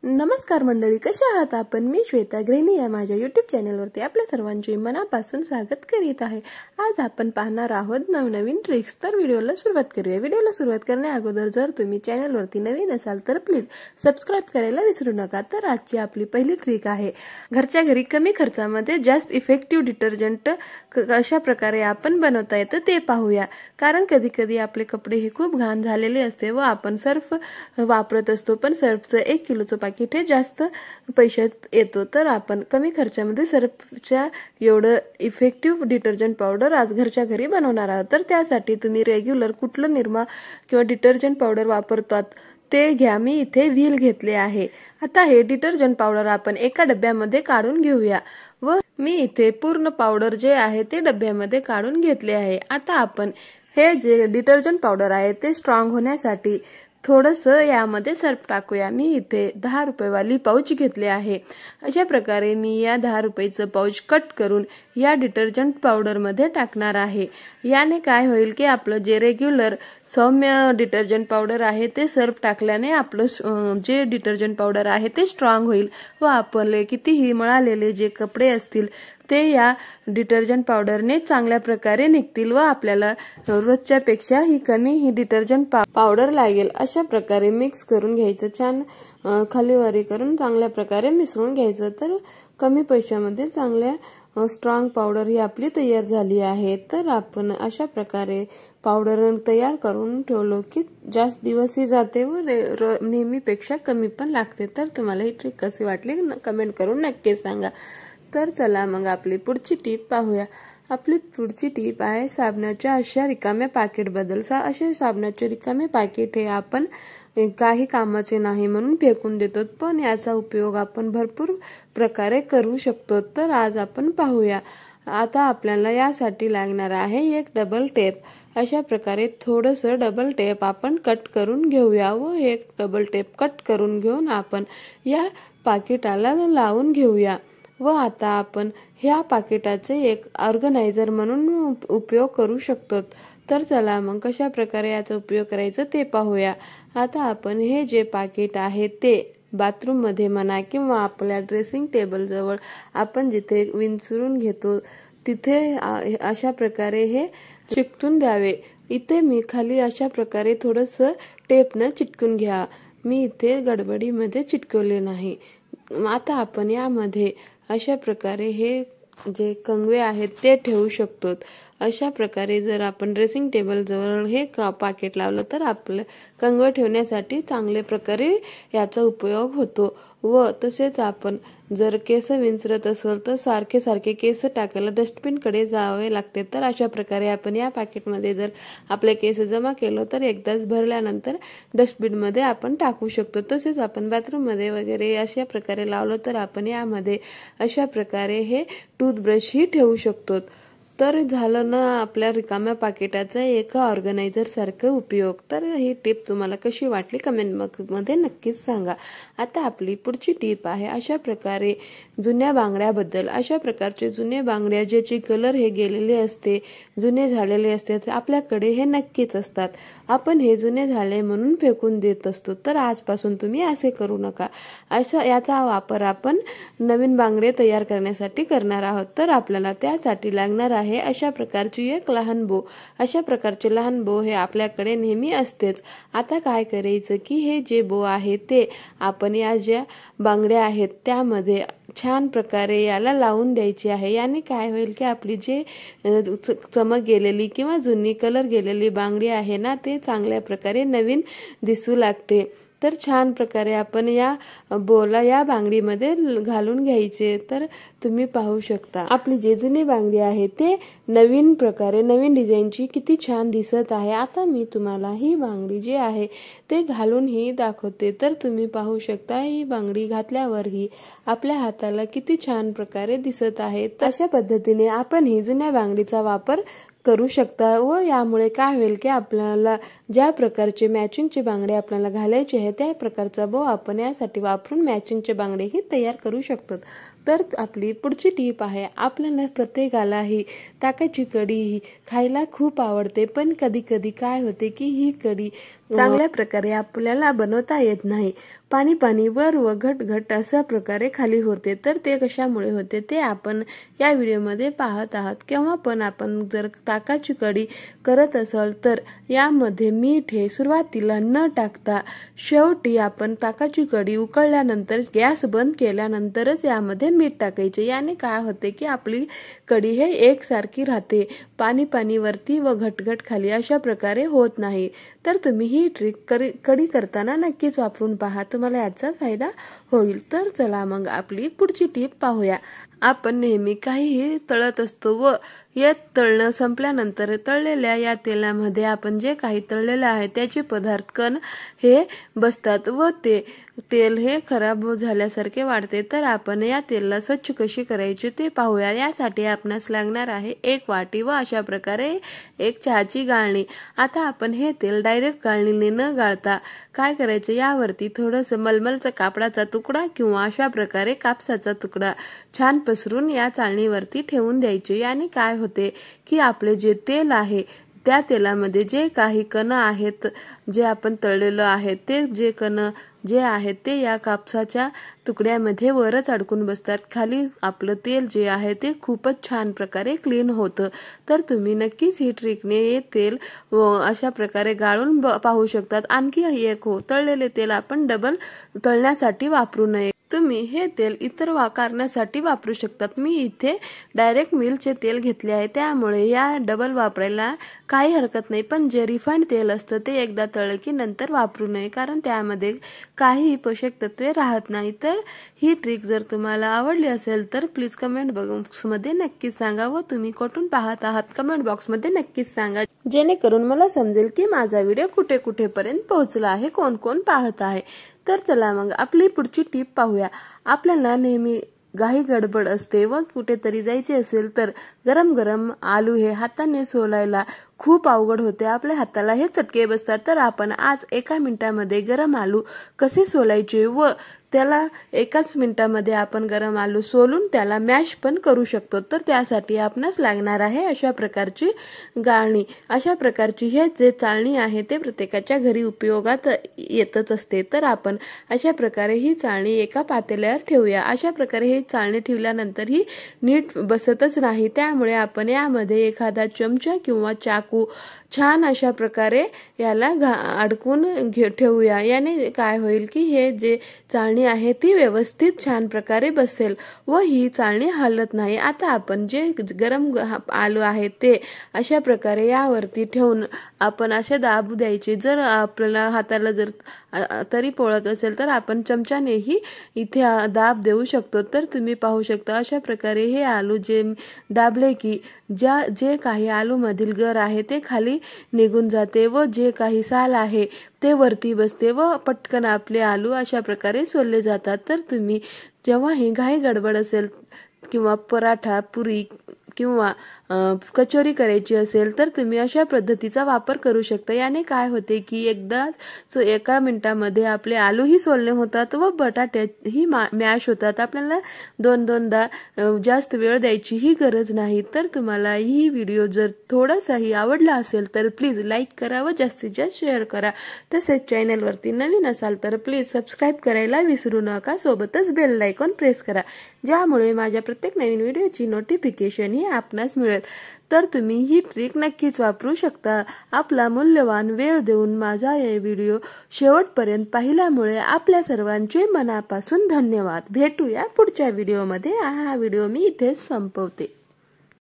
नमस्कार मंडळी, कशा आहात आपण? मी श्वेता गृहिणी या माझ्या YouTube चॅनलवरती आपल्या सर्वांचे मनापासून स्वागत करीत आहे। आज आपण पाहणार आहोत नवनवीन ट्रिक्स। तर व्हिडिओला सुरुवात करूया। व्हिडिओला सुरुवात करण्या अगोदर जर तुम्ही चॅनलवरती नवीन असाल तर प्लीज सबस्क्राइब करायला विसरू नका। तर आजची आपली पहिली ट्रिक आहे घरच्या घरी कमी खर्चामध्ये जास्त इफेक्टिव्ह डिटर्जंट कशा प्रकारे आपण बनवता येतं ते पाहूया। कारण कधी कधी आपले कपडे हे खूप घाण झालेले असते व आपण सर्फ वापरत असतो, पण सर्फचं 1 किलोचं पाकिट हे जास्त पैशात येतो। तर आपण कमी खर्चामध्ये सर्फच्या एवढं इफेक्टिव्ह डिटर्जंट पावडर आज घरच्या घरी बनवणार आहोत। तर त्यासाठी तुम्ही रेग्युलर कुठलं निरमा किंवा डिटर्जंट पावडर वापरतात ते घ्या। मी इथे व्हील घेतले आहे। आता हे डिटर्जंट पावडर आपण एका डब्यामध्ये काढून घेऊया व मी इथे पूर्ण पावडर जे आहे ते डब्यामध्ये काढून घेतले आहे। आता आपण हे जे डिटर्जंट पावडर आहे ते स्ट्रॉंग होण्यासाठी थोडंसं यामध्ये सर्फ टाकूया। मी इथे 10 रुपये पाउच घेतले आहे। अशा प्रकारे मी या 10 रुपयाचं पाउच कट करून या डिटर्जंट पावडर मध्ये टाकणार आहे। याने काय होईल की आपलं जे रेग्युलर सौम्य डिटर्जंट पावडर आहे ते सर्फ टाकल्याने आपलं जे डिटर्जंट पावडर आहे ते स्ट्रॉंग होईल व आपले कितीही मळालेले जे कपडे असतील ते या डिटर्जंट पावडरने चांगल्या प्रकारे निघतील व आपल्याला रोजच्या पेक्षा ही कमी ही डिटर्जंट पावडर लागेल। अशा प्रकारे मिक्स करून घ्यायचं, छान खालीवरी करून चांगल्या प्रकारे मिसळून घ्यायचं। तर कमी पैशामध्ये चांगल्या स्ट्रॉंग पावडर ही आपली तयार झाली आहे। तर आपण अशा प्रकारे पावडर तयार करून ठेवलो की जास्त दिवसही जाते व नेहमीपेक्षा कमी पण लागते। तर तुम्हाला ही ट्रिक कशी वाटली कमेंट करून नक्की सांगा। तर चला मग आपली पुढची टिप पाहूया। आपली पुढची टिप आहे साबणाच्या अशा रिकाम्या पॅकेट बद्दल। असे साबणाचे रिकामे पॅकेट हे आपण काही कामाचे नाही म्हणून फेकून देतो, पण याचा उपयोग आपण भरपूर प्रकारे करू शकतो। तर आज आपण पाहूया। आता आपल्याला यासाठी लागणार आहे एक डबल टेप। अशा प्रकारे थोडंसं डबल टेप आपण कट करून घेऊया व एक डबल टेप कट करून घेऊन आपण या पाकिटाला लावून घेऊया व आता आपण ह्या पाकिटाचे एक ऑर्गनायझर म्हणून उपयोग करू शकतो। तर चला मग कशा प्रकारे याचा उपयोग करायचा ते पाहूया। आता आपण हे जे पाकिट आहे ते बाथरूम मध्ये म्हणा किंवा आपल्या ड्रेसिंग टेबल जवळ आपण जिथे विंचरून घेतो तिथे अशा प्रकारे हे चिकटून द्यावे। इथे मी खाली अशा प्रकारे थोडंसं टेपनं चिटकून घ्या। मी इथे गडबडीमध्ये चिटकवले नाही। आता आपण यामध्ये अशा प्रकारे हे जे कंगवे आहेत ते ठेवू शकतो। अशा प्रकारे जर आपण ड्रेसिंग टेबल जवळ हे पाकिट लावलं तर आपलं कंगवे ठेवण्यासाठी चांगल्या प्रकारे याचा उपयोग होतो व तसेच आपण जर केस विंचरत असेल तर सारखे सारखे केस टाकायला डस्टबिन कडे जावे लागते। तर अशा प्रकारे आपण या पॅकेटमध्ये जर आपले केस जमा केलं तर एकदाच भरल्यानंतर डस्टबिन मध्ये आपण टाकू शकतो। तसेच आपण बाथरूम मध्ये वगैरे अशा प्रकारे लावलं तर आपण यामध्ये अशा प्रकारे हे टूथब्रश ही ठेवू शकतो। तर झालं ना आपल्या रिकाम्या पाकिटाचा एक ऑर्गनायझर सारखं उपयोग। तर ही टिप तुम्हाला कशी वाटली कमेंट बॉक्स मध्ये नक्कीच सांगा। आता आपली पुढची टिप आहे अशा प्रकारे जुन्या बांगड्याबद्दल। अशा प्रकारचे जुने बांगड्या ज्याची कलर हे गेलेले असते, जुने झालेले असते, आपल्याकडे हे नक्कीच असतात। आपण हे जुने झाले म्हणून फेकून देत असतो। तर आजपासून तुम्ही असे करू नका। याचा वापर आपण नवीन बांगडे तयार करण्यासाठी करणार आहोत। तर आपल्याला त्यासाठी लागणार आहे अशा प्रकारची एक लहान बो। अशा प्रकारचे लहान बो हे आपल्याकडे नेहमी असतेच। आता काय करायचं की हे जे बो आहे ते आपण या ज्या बांगड्या आहेत त्यामध्ये छान प्रकारे याला लावून द्यायची आहे। याने काय होईल की आपली जे चमक गेलेली किंवा जुनी कलर गेलेली बांगडी आहे ना ते चांगल्या प्रकारे नवीन दिसू लागते। तर छान प्रकारे आपण या बोला या बांगडीमध्ये घालून घ्यायचे। तर तुम्ही पाहू शकता आपली जे जुनी बांगडी आहे ते नवीन प्रकारे नवीन डिझाईनची किती छान दिसत आहे। आता मी तुम्हाला ही बांगडी जी आहे ते घालून ही दाखवते। तर तुम्ही पाहू शकता ही बांगडी घातल्यावर ही आपल्या हाताला किती छान प्रकारे दिसत आहे। अशा पद्धतीने आपण ही जुन्या बांगडीचा वापर करू शकता व यामुळे काय होईल की आपल्याला ज्या प्रकारचे मॅचिंगचे बांगडे आपल्याला घालायचे आहे त्या प्रकारचा बो आपण यासाठी वापरून मॅचिंगचे बांगडे ही तयार करू शकतो। तर आपली पुढची टिप आहे आपल्याला प्रत्येकाला ही ताकाची कढी ही खायला खूप आवडते, पण कधी कधी काय होते की ही कढी चांगल्या प्रकारे आपल्याला बनवता येत नाही। पाणी पाणी वर व घट घट अशा प्रकारे खाली होते। तर ते कशामुळे होते ते आपण या व्हिडिओमध्ये पाहत आहात। केव्हा पण आपण जर ताकाची कढी करत असाल तर यामध्ये मीठ हे सुरुवातीला न टाकता शेवटी आपण ताकाची कढी उकळल्यानंतर गॅस बंद केल्यानंतरच यामध्ये मीठ टाकायचे। याने काय होते की आपली कढी हे एकसारखी राहते, पाणी पाणी वरती व घटघट खाली अशा प्रकारे होत नाही। तर तुम्ही ही ट्रिक कढी करताना नक्कीच वापरून पहा, तुम्हाला याचा फायदा होईल। तर चला मग आपली पुढची टिप पाहूया। आपण नेहमी काहीही तळत असतो व या तळणं संपल्यानंतर तळलेल्या या तेलामध्ये आपण जे काही तळलेलं आहे त्याचे पदार्थ कण हे बसतात व ते तेल हे खराब झाल्यासारखे वाटते। तर आपण या तेलाला स्वच्छ कशी करायची ते पाहूया। यासाठी आपणास लागणार आहे 1 वाटी व अशा प्रकारे 1 चहाची गाळणी। आता आपण हे तेल डायरेक्ट गाळणीने न गाळता काय करायचे, यावरती थोडंसं मलमलचा कापडाचा तुकडा किंवा अशा प्रकारे कापसाचा तुकडा छान पसरून या चाळणीवरती ठेवून द्यायचे। याने काय होते की आपले जे तेल आहे त्या तेलामध्ये जे काही कण आहेत, जे आपण तळलेलं आहे ते जे कण जे आहेत ते या कापसाच्या तुकड्यामध्ये वरच अडकून बसतात। खाली आपलं तेल जे आहे ते खूपच छान प्रकारे क्लीन होतं। तर तुम्ही नक्कीच ही ट्रिकने हे तेल अशा प्रकारे गाळून पाहू शकतात। आणखी एक तळलेले तेल आपण डबल तळण्यासाठी वापरू नये। तुम्ही हे तेल इतर कारणासाठी वापरू शकतात। मी इथे डायरेक्ट मिलचे तेल घेतले आहे, त्यामुळे या डबल वापरायला काही हरकत नाही। पण जे रिफाइंड तेल असतं ते एकदा तळलं की नंतर वापरू नये, कारण त्यामध्ये काही पोषक तत्वे राहत नाही। तर ही ट्रिक जर तुम्हाला आवडली असेल तर प्लीज कमेंट बॉक्समध्ये नक्कीच सांगा व तुम्ही कुठून पाहत आहात कमेंट बॉक्समध्ये नक्कीच सांगा, जेणेकरून मला समजेल की माझा व्हिडिओ कुठे कुठेपर्यंत पोहोचला आहे, कोण कोण पाहत आहे। तर चला मग आपली पुढची टिप पाहूया। आपल्याला नेहमी घाई गडबड असते व कुठेतरी जायचे असेल तर गरम गरम आलू हे हाताने सोलायला खूप अवघड होते, आपल्या हाताला हे चटके बसतात। तर आपण आज 1 मिनिटामध्ये गरम आलू कसे सोलायचे व त्याला 1 मिनिटामध्ये आपण गरम आलू सोलून त्याला मॅश पण करू शकतो। तर त्यासाठी आपणास लागणार आहे अशा प्रकारची गाळणी। अशा प्रकारची हे जे चाळणी आहे ते प्रत्येकाच्या घरी उपयोगात येतच असते। तर आपण अशा प्रकारे ही चाळणी एका पातेल्यावर ठेवूया। अशा प्रकारे ही चाळणी ठेवल्यानंतर ही नीट बसतच नाही, त्यामुळे आपण यामध्ये एखादा चमचा किंवा चाकू छान अशा प्रकारे याला अडकून ठेवूया। याने काय होईल की हे जे चाळणी आहे ती व्यवस्थित छान प्रकारे बसेल व ही चाळणी हलत नाही। आता आपण जे गरम आलू आहे ते अशा प्रकारे यावरती ठेवून आपण असे दाबू द्यायचे। जर आपल्याला हाताला जर तरी पोळत असेल तर आपण चमच्यानेही इथे दाब देऊ शकतो। तर तुम्ही पाहू शकता अशा प्रकारे हे आलू जे दाबले की जे काही आलू मधील गर आहे ते खाली निघून जाते व जे काही साल आहे ते वरती बसते व पटकन आपले आलू अशा प्रकारे सोलले जातात। तर तुम्ही जेव्हा ही घाई गडबड असेल किंवा पराठा, पुरी किंवा कचोरी करायची असेल तर तुम्ही अशा पद्धतीचा वापर करू शकता। याने काय होते की एकदाच 1 मिनिटामध्ये आपले आलूही सोलणे होतात व बटाट्याही मॅश होतात। आपल्याला दोनदा जास्त वेळ द्यायची ही गरज नाही। तर तुम्हाला ही व्हिडिओ जर थोडासाही आवडला असेल तर प्लीज लाईक करा व जास्तीत जास्त शेअर करा। तसेच चॅनलवरती नवीन असाल तर प्लीज सबस्क्राईब करायला विसरू नका, सोबतच बेल आयकॉन प्रेस करा, ज्यामुळे माझ्या प्रत्येक नवीन व्हिडिओची नोटिफिकेशन ही आपणास मिळेल। तर तुम्ही ही ट्रिक नक्कीच वापरू शकता। आपला मूल्यवान वेळ देऊन माझा हे व्हिडिओ शेवटपर्यंत पाहिल्यामुळे आपल्या सर्वांचे मनापासून धन्यवाद। भेटूया पुढच्या व्हिडिओमध्ये। हा व्हिडिओ मी इथेच संपवते।